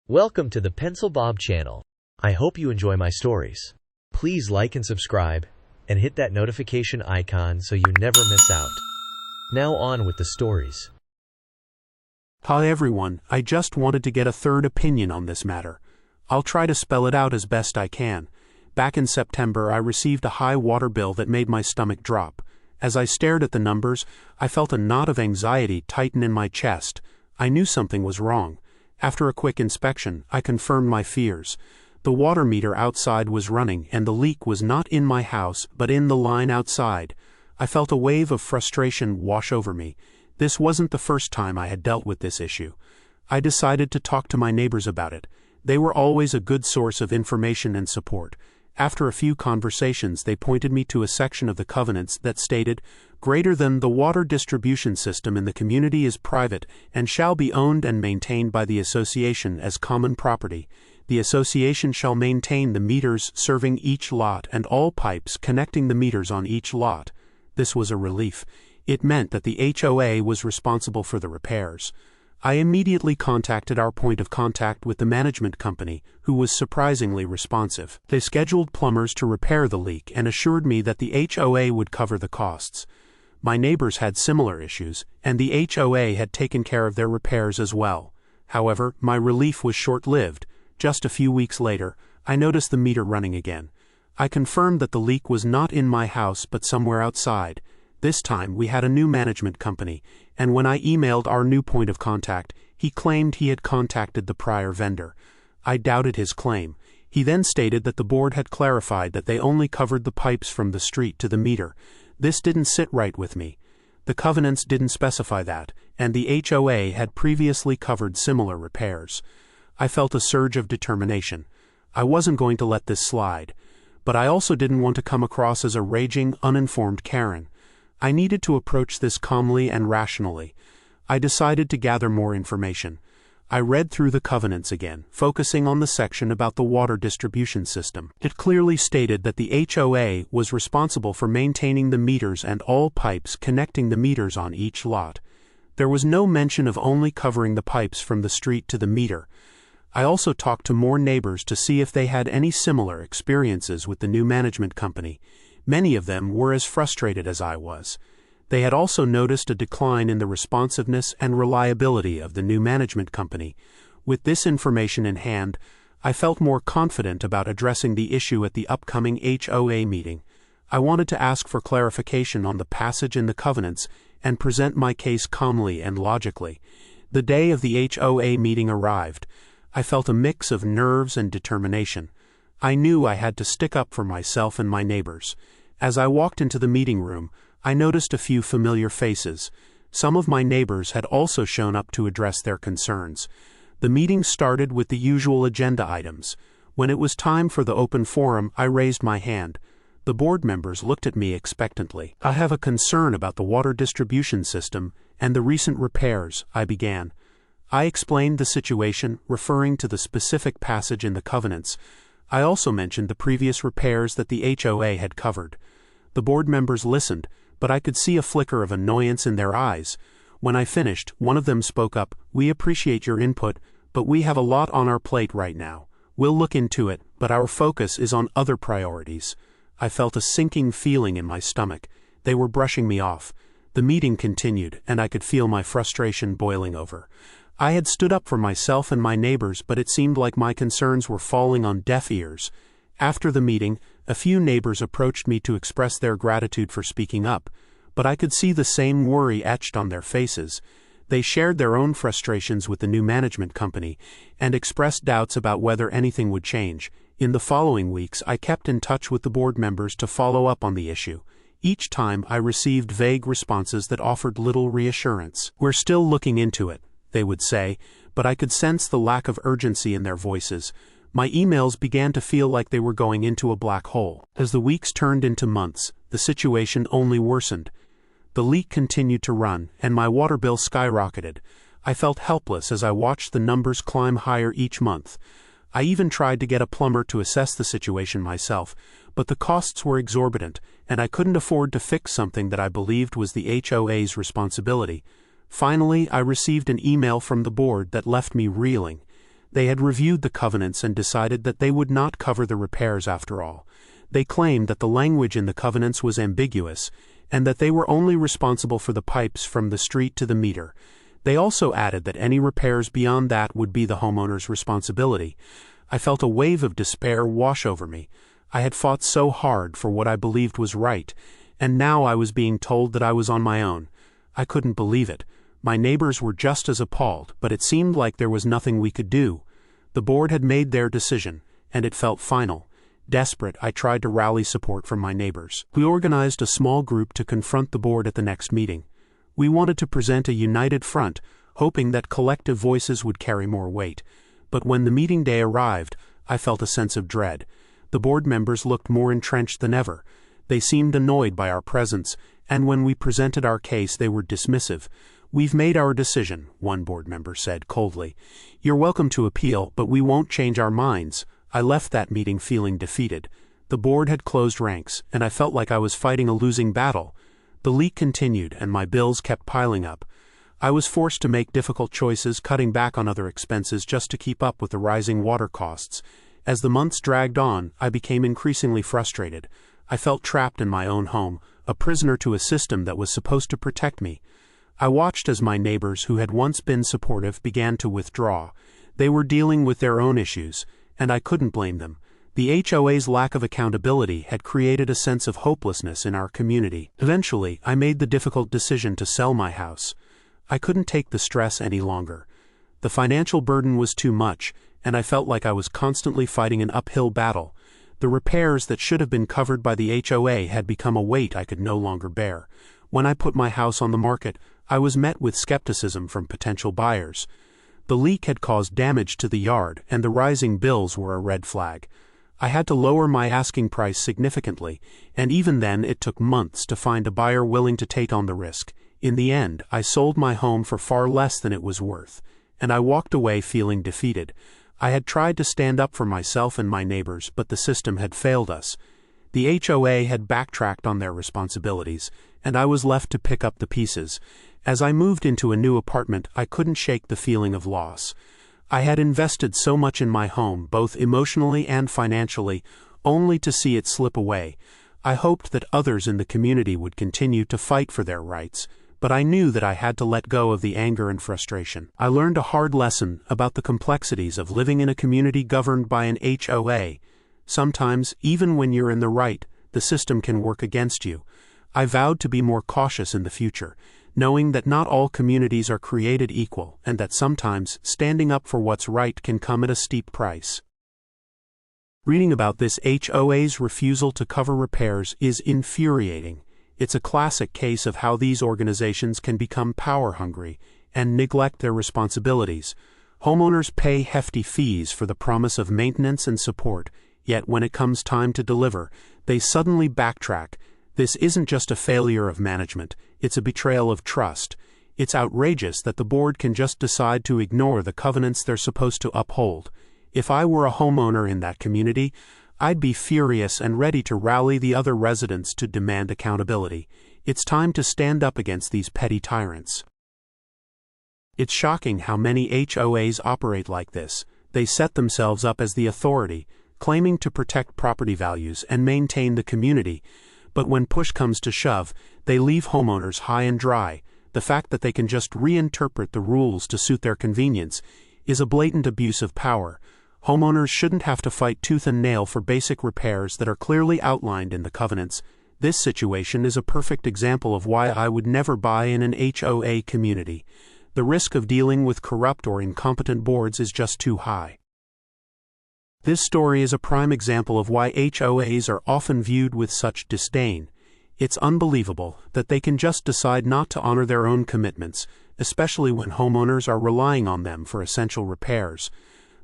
Welcome to the Pencil Bob channel. I hope you enjoy my stories. Please like and subscribe, and hit that notification icon so you never miss out. Now on with the stories. Hi everyone, I just wanted to get a third opinion on this matter. I'll try to spell it out as best I can. Back in September, I received a high water bill that made my stomach drop. As I stared at the numbers, I felt a knot of anxiety tighten in my chest. I knew something was wrong. After a quick inspection, I confirmed my fears. The water meter outside was running, and the leak was not in my house, but in the line outside. I felt a wave of frustration wash over me. This wasn't the first time I had dealt with this issue. I decided to talk to my neighbors about it. They were always a good source of information and support. After a few conversations, they pointed me to a section of the covenants that stated, "Greater than the water distribution system in the community is private and shall be owned and maintained by the association as common property. The association shall maintain the meters serving each lot and all pipes connecting the meters on each lot." This was a relief. It meant that the HOA was responsible for the repairs. I immediately contacted our point of contact with the management company, who was surprisingly responsive. They scheduled plumbers to repair the leak and assured me that the HOA would cover the costs. My neighbors had similar issues, and the HOA had taken care of their repairs as well. However, my relief was short-lived. Just a few weeks later, I noticed the meter running again. I confirmed that the leak was not in my house but somewhere outside. This time we had a new management company, and when I emailed our new point of contact, he claimed he had contacted the prior vendor. I doubted his claim. He then stated that the board had clarified that they only covered the pipes from the street to the meter. This didn't sit right with me. The covenants didn't specify that, and the HOA had previously covered similar repairs. I felt a surge of determination. I wasn't going to let this slide. But I also didn't want to come across as a raging, uninformed Karen. I needed to approach this calmly and rationally. I decided to gather more information. I read through the covenants again, focusing on the section about the water distribution system. It clearly stated that the HOA was responsible for maintaining the meters and all pipes connecting the meters on each lot. There was no mention of only covering the pipes from the street to the meter. I also talked to more neighbors to see if they had any similar experiences with the new management company. Many of them were as frustrated as I was. They had also noticed a decline in the responsiveness and reliability of the new management company. With this information in hand, I felt more confident about addressing the issue at the upcoming HOA meeting. I wanted to ask for clarification on the passage in the covenants and present my case calmly and logically. The day of the HOA meeting arrived. I felt a mix of nerves and determination. I knew I had to stick up for myself and my neighbors. As I walked into the meeting room, I noticed a few familiar faces. Some of my neighbors had also shown up to address their concerns. The meeting started with the usual agenda items. When it was time for the open forum, I raised my hand. The board members looked at me expectantly. "I have a concern about the water distribution system and the recent repairs," I began. I explained the situation, referring to the specific passage in the covenants. I also mentioned the previous repairs that the HOA had covered. The board members listened, but I could see a flicker of annoyance in their eyes. When I finished, one of them spoke up, "We appreciate your input, but we have a lot on our plate right now. We'll look into it, but our focus is on other priorities." I felt a sinking feeling in my stomach. They were brushing me off. The meeting continued, and I could feel my frustration boiling over. I had stood up for myself and my neighbors, but it seemed like my concerns were falling on deaf ears. After the meeting, a few neighbors approached me to express their gratitude for speaking up, but I could see the same worry etched on their faces. They shared their own frustrations with the new management company and expressed doubts about whether anything would change. In the following weeks, I kept in touch with the board members to follow up on the issue. Each time, I received vague responses that offered little reassurance. "We're still looking into it," they would say, but I could sense the lack of urgency in their voices. My emails began to feel like they were going into a black hole. As the weeks turned into months, the situation only worsened. The leak continued to run, and my water bill skyrocketed. I felt helpless as I watched the numbers climb higher each month. I even tried to get a plumber to assess the situation myself, but the costs were exorbitant, and I couldn't afford to fix something that I believed was the HOA's responsibility. Finally, I received an email from the board that left me reeling. They had reviewed the covenants and decided that they would not cover the repairs after all. They claimed that the language in the covenants was ambiguous, and that they were only responsible for the pipes from the street to the meter. They also added that any repairs beyond that would be the homeowner's responsibility. I felt a wave of despair wash over me. I had fought so hard for what I believed was right, and now I was being told that I was on my own. I couldn't believe it. My neighbors were just as appalled, but it seemed like there was nothing we could do. The board had made their decision, and it felt final. Desperate, I tried to rally support from my neighbors. We organized a small group to confront the board at the next meeting. We wanted to present a united front, hoping that collective voices would carry more weight. But when the meeting day arrived, I felt a sense of dread. The board members looked more entrenched than ever. They seemed annoyed by our presence, and when we presented our case they were dismissive. "We've made our decision," one board member said coldly. "You're welcome to appeal, but we won't change our minds." I left that meeting feeling defeated. The board had closed ranks, and I felt like I was fighting a losing battle. The leak continued, and my bills kept piling up. I was forced to make difficult choices, cutting back on other expenses just to keep up with the rising water costs. As the months dragged on, I became increasingly frustrated. I felt trapped in my own home, a prisoner to a system that was supposed to protect me. I watched as my neighbors, who had once been supportive, began to withdraw. They were dealing with their own issues, and I couldn't blame them. The HOA's lack of accountability had created a sense of hopelessness in our community. Eventually, I made the difficult decision to sell my house. I couldn't take the stress any longer. The financial burden was too much, and I felt like I was constantly fighting an uphill battle. The repairs that should have been covered by the HOA had become a weight I could no longer bear. When I put my house on the market, I was met with skepticism from potential buyers. The leak had caused damage to the yard, and the rising bills were a red flag. I had to lower my asking price significantly, and even then it took months to find a buyer willing to take on the risk. In the end, I sold my home for far less than it was worth, and I walked away feeling defeated. I had tried to stand up for myself and my neighbors, but the system had failed us. The HOA had backtracked on their responsibilities, and I was left to pick up the pieces. As I moved into a new apartment, I couldn't shake the feeling of loss. I had invested so much in my home, both emotionally and financially, only to see it slip away. I hoped that others in the community would continue to fight for their rights, but I knew that I had to let go of the anger and frustration. I learned a hard lesson about the complexities of living in a community governed by an HOA. Sometimes, even when you're in the right, the system can work against you. I vowed to be more cautious in the future, knowing that not all communities are created equal, and that sometimes standing up for what's right can come at a steep price. Reading about this HOA's refusal to cover repairs is infuriating. It's a classic case of how these organizations can become power-hungry and neglect their responsibilities. Homeowners pay hefty fees for the promise of maintenance and support, yet when it comes time to deliver, they suddenly backtrack. This isn't just a failure of management, it's a betrayal of trust. It's outrageous that the board can just decide to ignore the covenants they're supposed to uphold. If I were a homeowner in that community, I'd be furious and ready to rally the other residents to demand accountability. It's time to stand up against these petty tyrants. It's shocking how many HOAs operate like this. They set themselves up as the authority, claiming to protect property values and maintain the community. But when push comes to shove, they leave homeowners high and dry. The fact that they can just reinterpret the rules to suit their convenience is a blatant abuse of power. Homeowners shouldn't have to fight tooth and nail for basic repairs that are clearly outlined in the covenants. This situation is a perfect example of why I would never buy in an HOA community. The risk of dealing with corrupt or incompetent boards is just too high. This story is a prime example of why HOAs are often viewed with such disdain. It's unbelievable that they can just decide not to honor their own commitments, especially when homeowners are relying on them for essential repairs.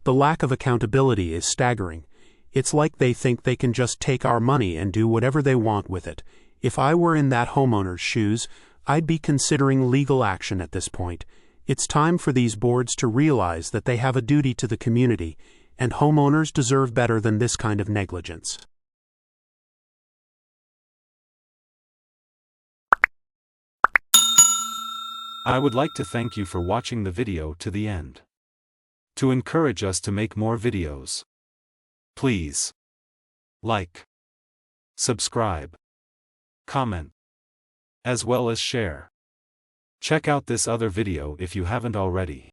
The lack of accountability is staggering. It's like they think they can just take our money and do whatever they want with it. If I were in that homeowner's shoes, I'd be considering legal action at this point. It's time for these boards to realize that they have a duty to the community, and homeowners deserve better than this kind of negligence. I would like to thank you for watching the video to the end. to encourage us to make more videos. Please like, subscribe, comment, as well as share. Check out this other video if you haven't already.